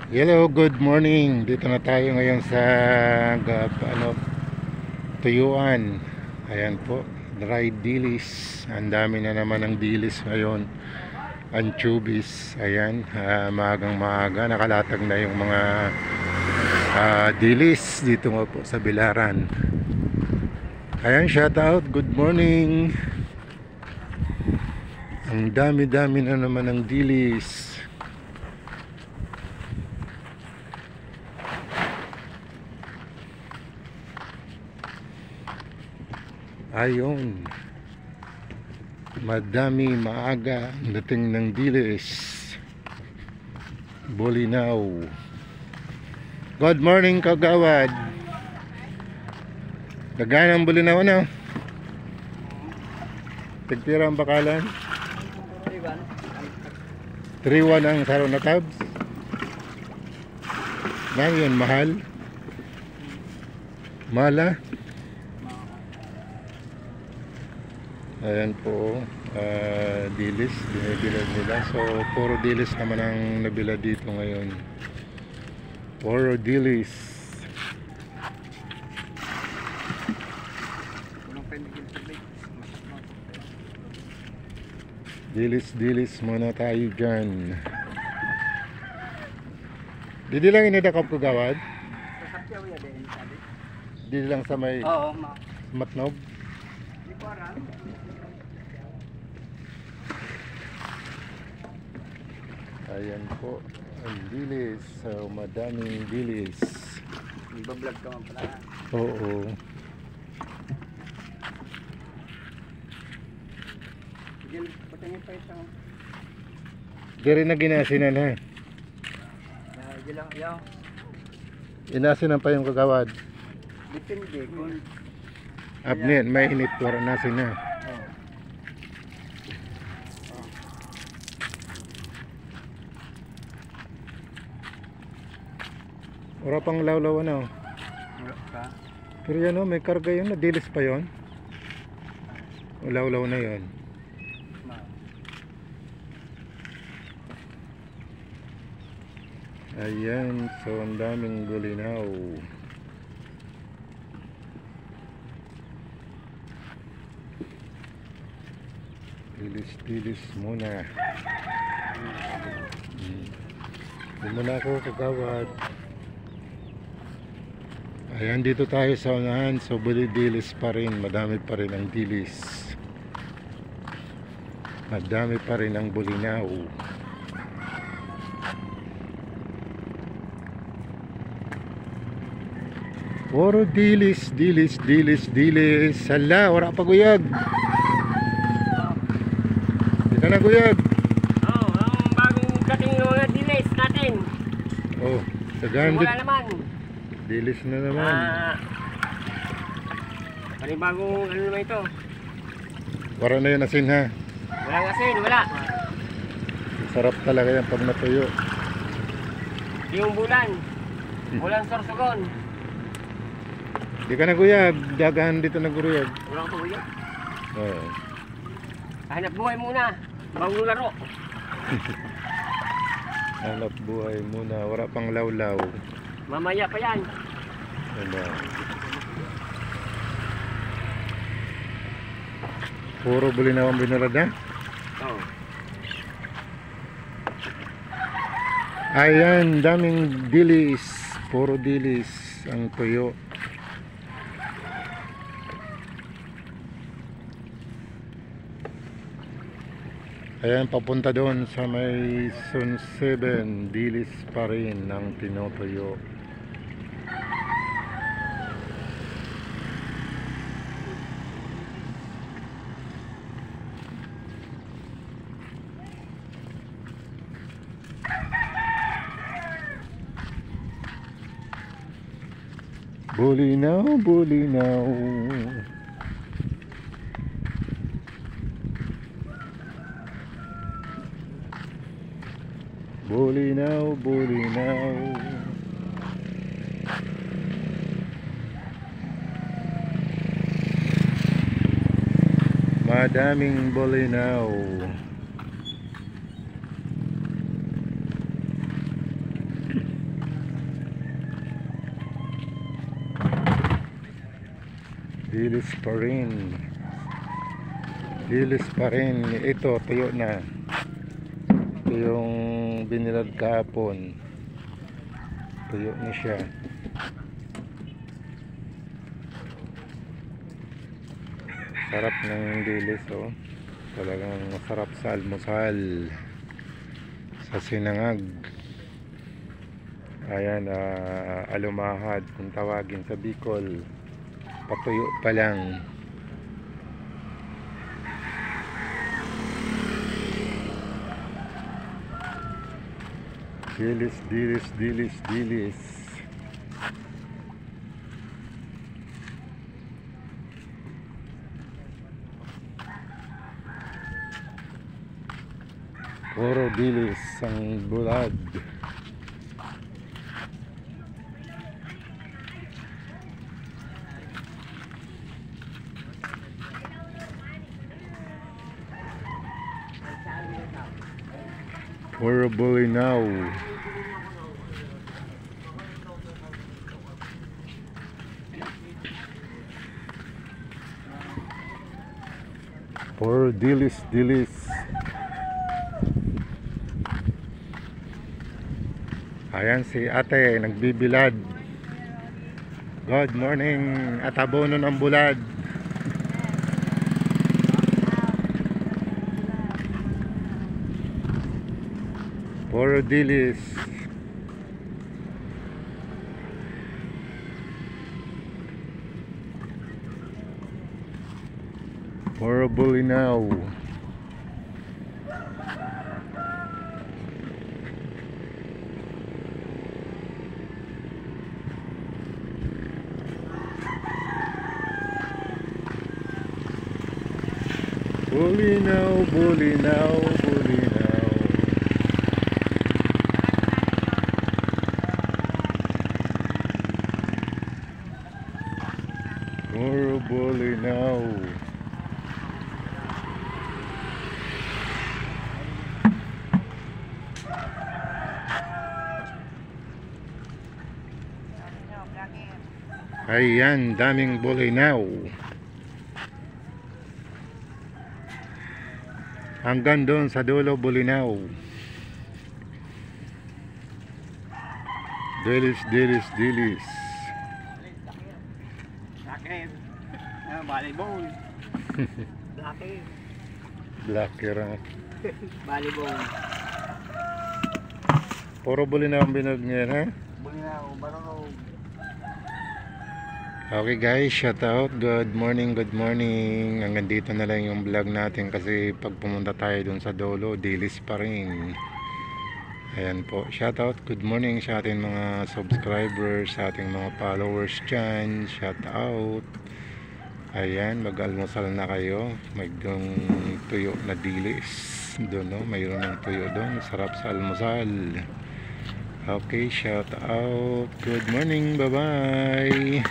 Hello, good morning. Dito na tayo ngayon sa tuyuan. Ayan po, dry dilis. Ang dami na naman ng dilis ngayon. Anchovies. Ayan, maagang maaga. Nakalatag na yung mga dilis dito nga po sa Bilaran. Ayan, shout out. Good morning. Ang dami-dami na naman ng dilis. Ayun, madami maaga ang dating ng dilis. Bolinaw. Good morning, Kagawad. Dagan ang Bolinaw na. Tigpira ang bakalan. 3-1 ang saro na tabs. Ngayon, mahal. Mala. Ayan po, dilis, binibilad nila. So, puro dilis naman ang nabila dito ngayon. Puro dilis. Dilis muna tayo dyan. Didi lang inidakap ko gawad? Didi lang sa may matnog? Ayan po, ang dilis. So, madaming dilis. Nagbablog ka man pala. Oo. Sige, patangin pa ito. Dari na ginasinan ha. Sige lang, yaw. Inasinan pa yung kagawad. Depende kung... Abnin, may init para nasin na. Ora pang lawlaw na. Pero yan o, may karga yun. Dilis pa yun. Lawlaw na yun. Ayan, so ang daming bulinaw. Dilis muna. Muna ako kagawad. Ayan, dito tayo sa unahan. So dilis pa rin. Madami pa rin ang dilis. Madami pa rin ang bulinaw. Puro dilis. Hala, wala pa guyag. Di ka na guyag. Oo, ang bagong dating ng mga dilis natin. Oh, tagaan Wala naman. dilis na naman. Panibagong ano naman ito. Wala na yun asin ha. Walang asin, wala. Sarap talaga yan pag natuyo. Yung bulan. Bulan sorsogon. Di ka na guyag. Dagahan dito na guyag. Wala ko pa Oo. hanap buhay muna. Bagong laro. Hanap buhay muna. Wala pang lawlaw. Mamaya pa yan. Ano? Puro bulinaw ang binurad ha. Oo. Ayan, daming dilis. Puro dilis ang tuyo. Ayan, papunta doon sa may Sun 7. Dilis pa rin ang tinutuyo. Bulinaw. Bulinaw. Madaming bulinaw. Dilis pa rin. Dilis pa rin. Ito, tuyo na. Ito yung binilad kahapon. Tuyo na siya. Sarap ng dilis, oh. Talagang masarap sa almusal. Sa sinangag. Ayan, alumahad kung tawagin sa Bicol. Patuyo pa lang. Dilis, dilis, dilis, dilis. Puro dilis ang bulad. Puro bulinaw. Puro dilis, dilis. Ayan si ate, nagbibilad. Good morning. At abono ng bulad. Puro dilis. Puro bulinaw. Bulinaw, bulinaw, bulinaw. Puro bulinaw. Ayan, daming bulinaw. Hanggang doon sa dulo bulinaw. Dilis, dilis, dilis. Sakit. Volleyball. Laki. Blacker. Volleyball. Puro bulinaw ang binog ngayon, ha? Bulinaw, barong. Okay guys, shout out. Good morning, good morning. Hanggang dito na lang yung vlog natin kasi pag pumunta tayo dun sa dulo, dilis pa rin. Ayan po, shout out. Good morning sa ating mga subscribers, sa ating mga followers dyan. Shout out. Ayan, mag-almusal na kayo. May tuyo na dilis doon, no? Mayroon ng tuyo doon. Sarap sa almusal. Okay, shout out. Good morning, bye bye.